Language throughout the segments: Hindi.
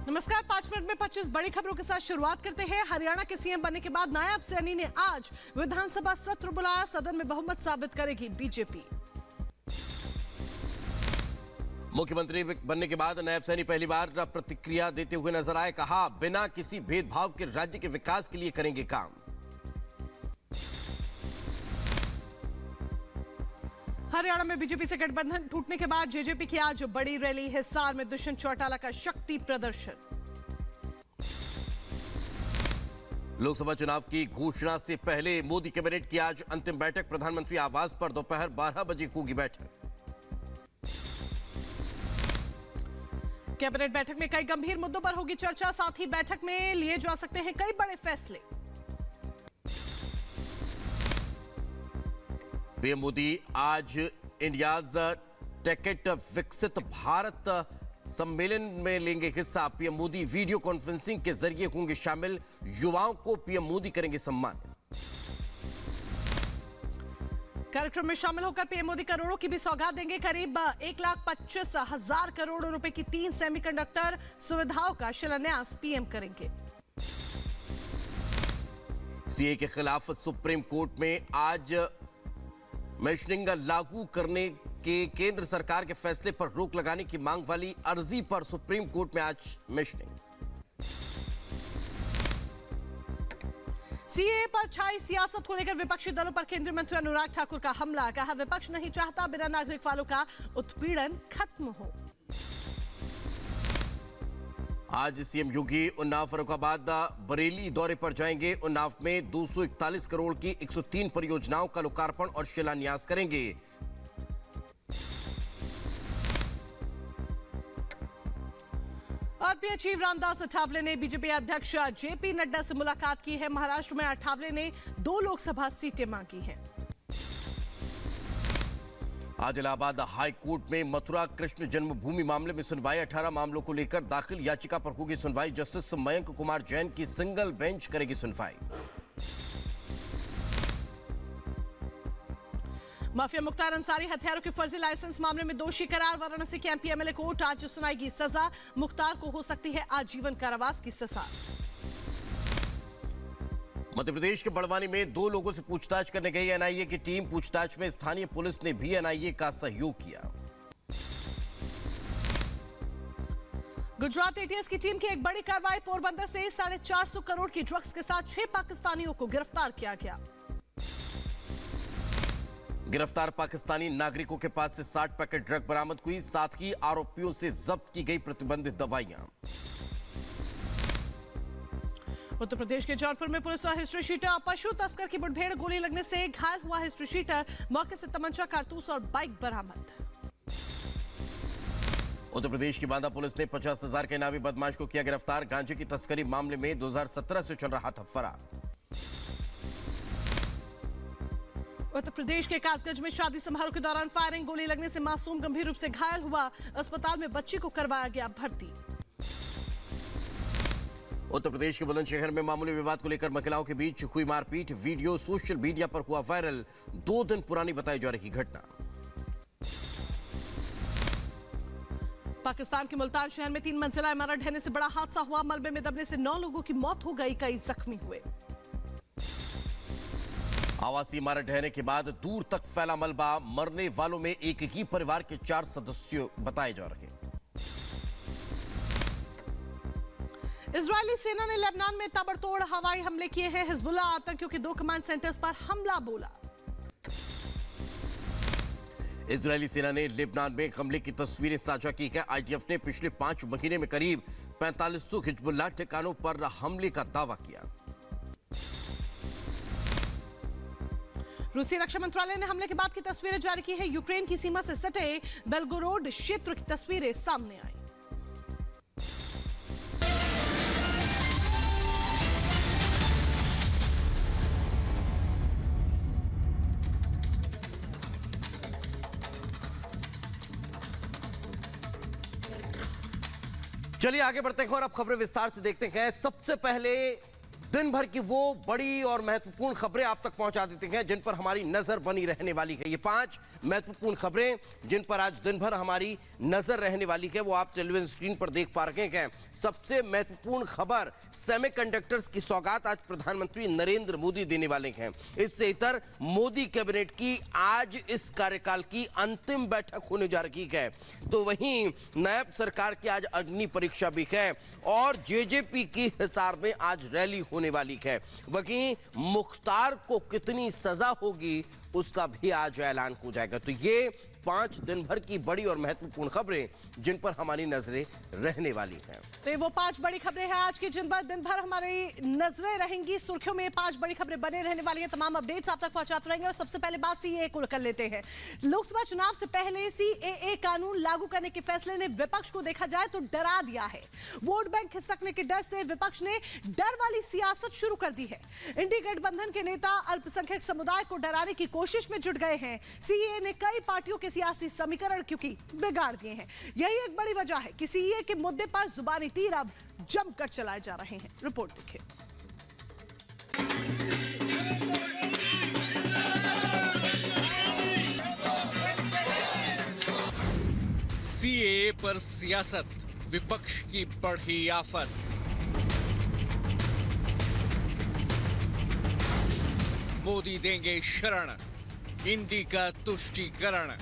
नमस्कार, 5 मिनट में 25 बड़ी खबरों के साथ शुरुआत करते हैं। हरियाणा के सीएम बनने के बाद नायब सैनी ने आज विधानसभा सत्र बुलाया। सदन में बहुमत साबित करेगी बीजेपी। मुख्यमंत्री बनने के बाद नायब सैनी पहली बार प्रतिक्रिया देते हुए नजर आए। कहा, बिना किसी भेदभाव के राज्य के विकास के लिए करेंगे काम। हरियाणा में बीजेपी से गठबंधन टूटने के बाद जेजेपी की आज बड़ी रैली। हिसार में दुष्यंत चौटाला का शक्ति प्रदर्शन। लोकसभा चुनाव की घोषणा से पहले मोदी कैबिनेट की आज अंतिम बैठक। प्रधानमंत्री आवास पर दोपहर 12 बजे होगी बैठक। कैबिनेट बैठक में कई गंभीर मुद्दों पर होगी चर्चा। साथ ही बैठक में लिए जा सकते हैं कई बड़े फैसले। पीएम मोदी आज इंडियाज टेकेट विकसित भारत सम्मेलन में लेंगे हिस्सा। पीएम मोदी वीडियो कॉन्फ्रेंसिंग के जरिए होंगे शामिल। युवाओं को पीएम मोदी करेंगे सम्मान। कार्यक्रम में शामिल होकर पीएम मोदी करोड़ों की भी सौगात देंगे। करीब 1,25,000 करोड़ रुपए की 3 सेमीकंडक्टर सुविधाओं का शिलान्यास पीएम करेंगे। सीए के खिलाफ सुप्रीम कोर्ट में आज मेशनिंग लागू करने के केंद्र सरकार के फैसले पर रोक लगाने की मांग वाली अर्जी पर सुप्रीम कोर्ट में आज मेशनिंग। सीए पर छाई सियासत को लेकर विपक्षी दलों पर केंद्रीय मंत्री अनुराग ठाकुर का हमला। कहा, विपक्ष नहीं चाहता बिना नागरिक वालों का उत्पीड़न खत्म हो। आज सीएम योगी उन्नाव, फर्रुखाबाद, बरेली दौरे पर जाएंगे। उन्नाव में 241 करोड़ की 103 परियोजनाओं का लोकार्पण और शिलान्यास करेंगे। आरपीआई चीफ रामदास अठावले ने बीजेपी अध्यक्ष जेपी नड्डा से मुलाकात की है। महाराष्ट्र में अठावले ने 2 लोकसभा सीटें मांगी हैं। आज इलाहाबाद हाई कोर्ट में मथुरा कृष्ण जन्मभूमि मामले में सुनवाई। 18 मामलों को लेकर दाखिल याचिका पर होगी सुनवाई। जस्टिस मयंक कुमार जैन की सिंगल बेंच करेगी सुनवाई। माफिया मुख्तार अंसारी हथियारों के फर्जी लाइसेंस मामले में दोषी करार। वाराणसी के एमपी एमएलए कोर्ट आज सुनाएगी सजा। मुख्तार को हो सकती है आजीवन कारावास की सजा। मध्य प्रदेश के बड़वानी में 2 लोगों से पूछताछ करने गई एनआईए की टीम। पूछताछ में स्थानीय पुलिस ने भी एनआईए का सहयोग किया। गुजरात एटीएस की टीम की एक बड़ी कार्रवाई। पोरबंदर से 450 करोड़ की ड्रग्स के साथ 6 पाकिस्तानियों को गिरफ्तार किया गया। गिरफ्तार पाकिस्तानी नागरिकों के पास से 60 पैकेट ड्रग बरामद हुई। साथ ही आरोपियों से जब्त की गई प्रतिबंधित दवाइयां। उत्तर प्रदेश के जौनपुर में पुलिस और हिस्ट्री शीटर, पशु तस्कर की मुठभेड़। गोली लगने से घायल हुआ हिस्ट्री शीटर। मौके से तमंचा, कारतूस और बाइक बरामद। उत्तर प्रदेश की बांदा पुलिस ने 50,000 के इनामी बदमाश को किया गिरफ्तार। गांजे की तस्करी मामले में 2017 से चल रहा था फरार। उत्तर प्रदेश के कासगंज में शादी समारोह के दौरान फायरिंग। गोली लगने से मासूम गंभीर रूप से घायल हुआ। अस्पताल में बच्ची को करवाया गया भर्ती। उत्तर प्रदेश के बुलंदशहर में मामूली विवाद को लेकर महिलाओं के बीच हुई मारपीट। वीडियो सोशल मीडिया पर हुआ वायरल। 2 दिन पुरानी बताई जा रही घटना। पाकिस्तान के मुल्तान शहर में 3 मंजिला इमारत ढहने से बड़ा हादसा हुआ। मलबे में दबने से 9 लोगों की मौत हो गई, कई जख्मी हुए। आवासीय इमारत ढहने के बाद दूर तक फैला मलबा। मरने वालों में एक ही परिवार के 4 सदस्य बताए जा रहे हैं। इजरायली सेना ने लेबनान में ताबड़तोड़ हवाई हमले किए हैं। हिजबुल्लाह आतंकियों के 2 कमांड सेंटर्स पर हमला बोला। इजरायली सेना ने लेबनान में हमले की तस्वीरें साझा की है। आईडीएफ ने पिछले 5 महीने में करीब 4500 हिजबुल्लाह ठिकानों पर हमले का दावा किया। रूसी रक्षा मंत्रालय ने हमले के बाद की तस्वीरें जारी की है। यूक्रेन की सीमा से सटे बेलगोरोड क्षेत्र की तस्वीरें सामने आई। चलिए आगे बढ़ते हैं और अब खबरें विस्तार से देखते हैं। सबसे पहले दिन भर की वो बड़ी और महत्वपूर्ण खबरें आप तक पहुंचा देते हैं जिन पर हमारी नजर बनी रहने वाली है। ये 5 महत्वपूर्ण खबरें जिन पर आज दिन भर हमारी नजर रहने वाली है वो आप टेलीविजन स्क्रीन पर देख पा रहे हैं। सबसे महत्वपूर्ण खबर, सेमीकंडक्टर्स की सौगात आज प्रधानमंत्री नरेंद्र मोदी देने वाले हैं। इससे इतर मोदी कैबिनेट की आज इस कार्यकाल की अंतिम बैठक होने जा रही है। तो वहीं नायब सरकार की आज अग्नि परीक्षा भी है और जेजेपी की हिसार में आज रैली होने वाली है। वहीं मुख्तार को कितनी सजा होगी उसका भी आज ऐलान हो जाएगा। तो ये 5 दिन भर की बड़ी और महत्वपूर्ण खबरें जिन पर हमारी नजरें रहने वाली हैं। तो ये वो 5 बड़ी खबरें हैं आज की जिन पर दिन भर हमारी नजरें रहेंगी। सुर्खियों में 5 बड़ी खबरें बने रहने वाली हैं। तमाम अपडेट्स आप तक पहुंचाते रहेंगे। और सबसे पहले बात सीएए को कर लेते हैं। लोकसभा चुनाव से पहले सीएए कानून लागू करने के फैसले ने विपक्ष को देखा जाए तो डरा दिया है। वोट बैंक खिसकने के डर से विपक्ष ने डर वाली सियासत शुरू कर दी है। इंडी गठबंधन के नेता अल्पसंख्यक समुदाय को डराने की कोशिश में जुट गए हैं। सीएए ने कई पार्टियों के सियासी समीकरण क्योंकि बिगाड़ दिए हैं। यही एक बड़ी वजह है कि सीएए के मुद्दे पर जुबानी तीर अब जमकर चलाए जा रहे हैं। रिपोर्ट देखिए। सीएए पर सियासत, विपक्ष की बढ़ी आफत। मोदी देंगे शरण, इंडी का तुष्टीकरण।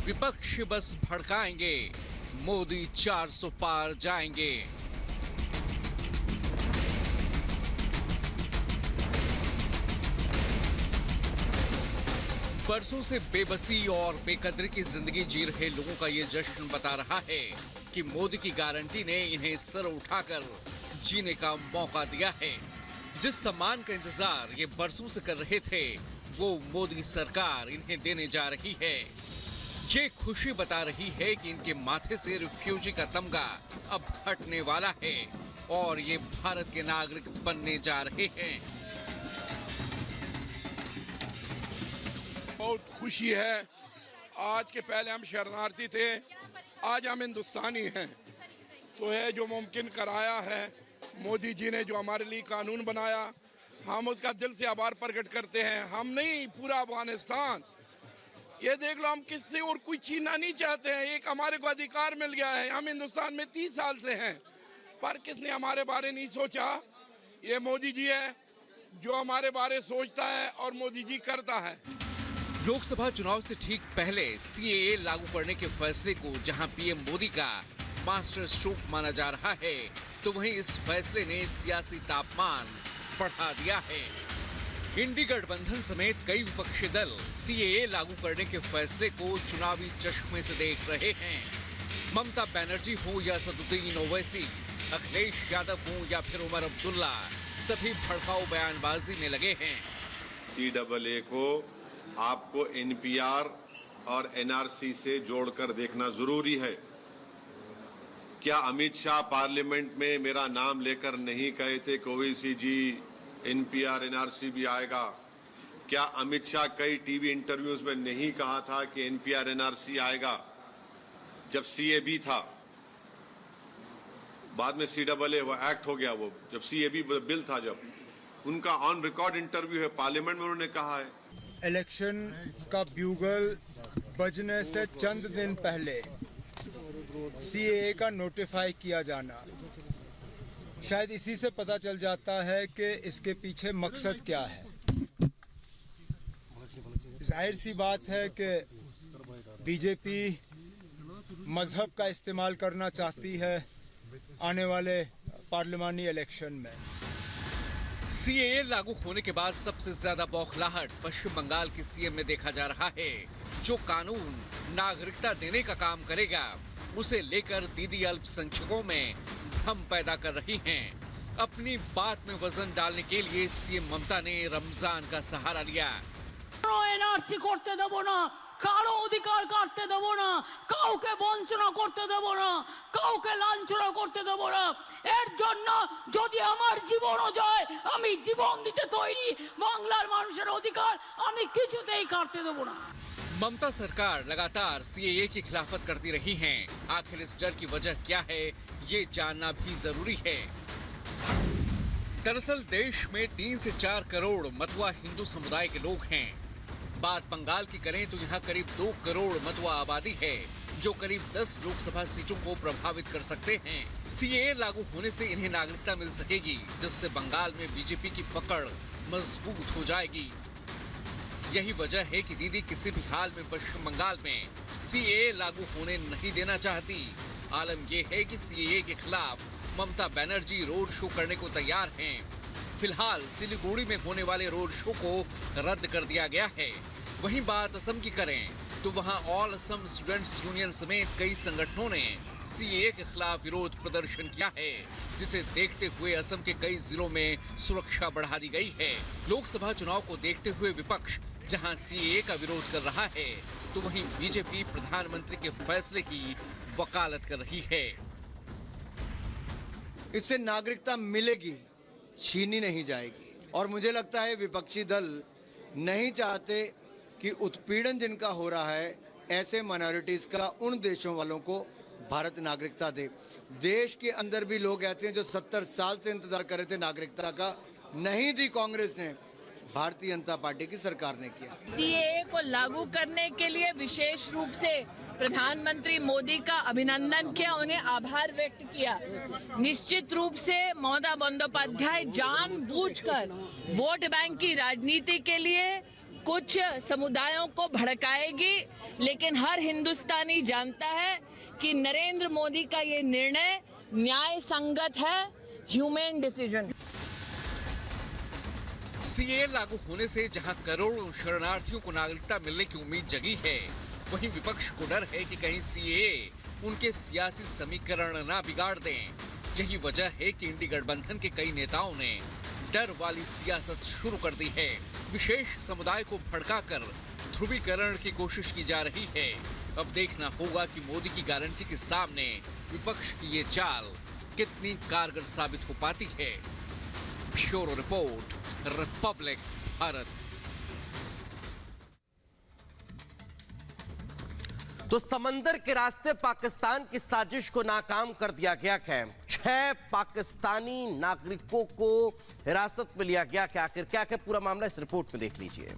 विपक्ष बस भड़काएंगे, मोदी 400 पार जाएंगे। बरसों से बेबसी और बेकदरी की जिंदगी जी रहे लोगों का ये जश्न बता रहा है कि मोदी की गारंटी ने इन्हें सर उठाकर जीने का मौका दिया है। जिस सम्मान का इंतजार ये बरसों से कर रहे थे वो मोदी सरकार इन्हें देने जा रही है। ये खुशी बता रही है कि इनके माथे से रिफ्यूजी का तमगा अब हटने वाला है और ये भारत के नागरिक बनने जा रहे हैं। बहुत खुशी है। आज के पहले हम शरणार्थी थे, आज हम हिंदुस्तानी हैं। तो है जो मुमकिन कराया है मोदी जी ने, जो हमारे लिए कानून बनाया, हम उसका दिल से आभार प्रकट करते हैं। हम नहीं, पूरा अफगानिस्तान। ये देख लो, हम किससे और कोई छीनना नहीं चाहते हैं। एक हमारे को अधिकार मिल गया है। हम हिंदुस्तान में 30 साल से हैं, पर किसने हमारे बारे नहीं सोचा? ये मोदी जी है जो हमारे बारे सोचता है और मोदी जी करता है। लोकसभा चुनाव से ठीक पहले सीएए लागू करने के फैसले को जहां पीएम मोदी का मास्टर स्ट्रोक माना जा रहा है, तो वहीं इस फैसले ने सियासी तापमान बढ़ा दिया है। इंडी गठबंधन समेत कई विपक्षी दल सीएए लागू करने के फैसले को चुनावी चश्मे से देख रहे हैं। ममता बनर्जी हो या सदुद्दीन ओवैसी, अखिलेश यादव हो या फिर उमर अब्दुल्ला, सभी भड़काऊ बयानबाजी में लगे हैं। सीएए को आपको एनपीआर और एनआरसी से जोड़कर देखना जरूरी है। क्या अमित शाह पार्लियामेंट में मेरा नाम लेकर नहीं कहे थे कि ओवैसी जी एनपीआर एनआरसी भी आएगा? क्या अमित शाह कई टीवी इंटरव्यूज में नहीं कहा था कि एनपीआर एनआरसी आएगा जब सीएबी था? बाद में सीएए वो एक्ट हो गया, वो जब सीएबी बिल था, जब उनका ऑन रिकॉर्ड इंटरव्यू है पार्लियामेंट में, उन्होंने कहा है इलेक्शन का ब्यूगल बजने से चंद दिन पहले सीएए का नोटिफाई किया जाना, शायद इसी से पता चल जाता है कि इसके पीछे मकसद क्या है। जाहिर सी बात है कि बीजेपी मजहब का इस्तेमाल करना चाहती है आने वाले पार्लिमानी इलेक्शन में। सीएए लागू होने के बाद सबसे ज्यादा बौखलाहट पश्चिम बंगाल के सीएम में देखा जा रहा है। जो कानून नागरिकता देने का काम करेगा उसे लेकर दीदी अल्पसंख्यकों में भ्रम पैदा कर रही हैं। अपनी बात में वजन डालने के लिए सीएम ममता ने रमजान का सहारा लिया। एनआरसी करते देबो ना, कारो अधिकार काटते देबो ना, काउके वंचना करते देबो ना, काउके लांछना करते देबो ना। এর জন্য যদি আমার জীবনও যায় আমি জীবন দিতে তৈরি। বাংলার মানুষের অধিকার আমি কিছুতেই কাটতে দেব না। ममता सरकार लगातार सीएए की खिलाफत करती रही है। आखिर इस डर की वजह क्या है, ये जानना भी जरूरी है। दरअसल देश में 3 से 4 करोड़ मतुआ हिंदू समुदाय के लोग हैं। बात बंगाल की करें तो यहाँ करीब 2 करोड़ मतुआ आबादी है, जो करीब 10 लोकसभा सीटों को प्रभावित कर सकते हैं। सीएए लागू होने से इन्हें नागरिकता मिल सकेगी, जिससे बंगाल में बीजेपी की पकड़ मजबूत हो जाएगी। यही वजह है कि दीदी किसी भी हाल में पश्चिम बंगाल में सीएए लागू होने नहीं देना चाहती। आलम यह है कि सीएए के खिलाफ ममता बनर्जी रोड शो करने को तैयार हैं। फिलहाल सिलीगुड़ी में होने वाले रोड शो को रद्द कर दिया गया है। वहीं बात असम की करें तो वहां ऑल असम स्टूडेंट्स यूनियन समेत कई संगठनों ने सीएए के खिलाफ विरोध प्रदर्शन किया है, जिसे देखते हुए असम के कई जिलों में सुरक्षा बढ़ा दी गई है। लोकसभा चुनाव को देखते हुए विपक्ष जहां सीएए का विरोध कर रहा है, तो वहीं बीजेपी प्रधानमंत्री के फैसले की वकालत कर रही है। इससे नागरिकता मिलेगी, छीनी नहीं जाएगी। और मुझे लगता है विपक्षी दल नहीं चाहते कि उत्पीड़न जिनका हो रहा है ऐसे माइनॉरिटीज का उन देशों वालों को भारत नागरिकता दे। देश के अंदर भी लोग ऐसे हैं जो 70 साल से इंतजार कर रहे थे नागरिकता का, नहीं दी कांग्रेस ने, भारतीय जनता पार्टी की सरकार ने किया। सीएए को लागू करने के लिए विशेष रूप से प्रधानमंत्री मोदी का अभिनंदन किया, उन्हें आभार व्यक्त किया। निश्चित रूप से ममता बंदोपाध्याय जानबूझकर वोट बैंक की राजनीति के लिए कुछ समुदायों को भड़काएगी, लेकिन हर हिंदुस्तानी जानता है कि नरेंद्र मोदी का ये निर्णय न्याय संगत है, ह्यूमन डिसीजन। सीएए लागू होने से जहां करोड़ों शरणार्थियों को नागरिकता मिलने की उम्मीद जगी है, वहीं विपक्ष को डर है कि कहीं सीएए उनके सियासी समीकरण ना बिगाड़ दें। यही वजह है कि इंडी गठबंधन के कई नेताओं ने डर वाली सियासत शुरू कर दी है। विशेष समुदाय को भड़काकर ध्रुवीकरण की कोशिश की जा रही है। अब देखना होगा कि मोदी की गारंटी के सामने विपक्ष की ये चाल कितनी कारगर साबित हो पाती है। Bureau report, Republic Bharat. तो समंदर के रास्ते पाकिस्तान की साजिश को नाकाम कर दिया गया है। 6 पाकिस्तानी नागरिकों को हिरासत में लिया गया। आखिर क्या है पूरा मामला, इस रिपोर्ट में देख लीजिए।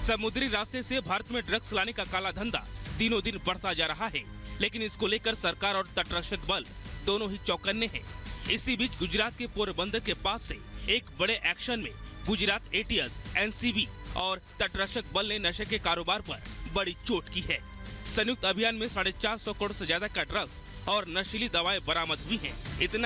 समुद्री रास्ते से भारत में ड्रग्स लाने का काला धंधा दिनों दिन बढ़ता जा रहा है, लेकिन इसको लेकर सरकार और तटरक्षक बल दोनों ही चौकन्ने हैं। इसी बीच गुजरात के पोरबंदर के पास से एक बड़े एक्शन में गुजरात एटीएस, एनसीबी और तटरक्षक बल ने नशे के कारोबार पर बड़ी चोट की है। संयुक्त अभियान में 450 करोड़ से ज्यादा का ड्रग्स और नशीली दवाएं बरामद हुई हैं। इतना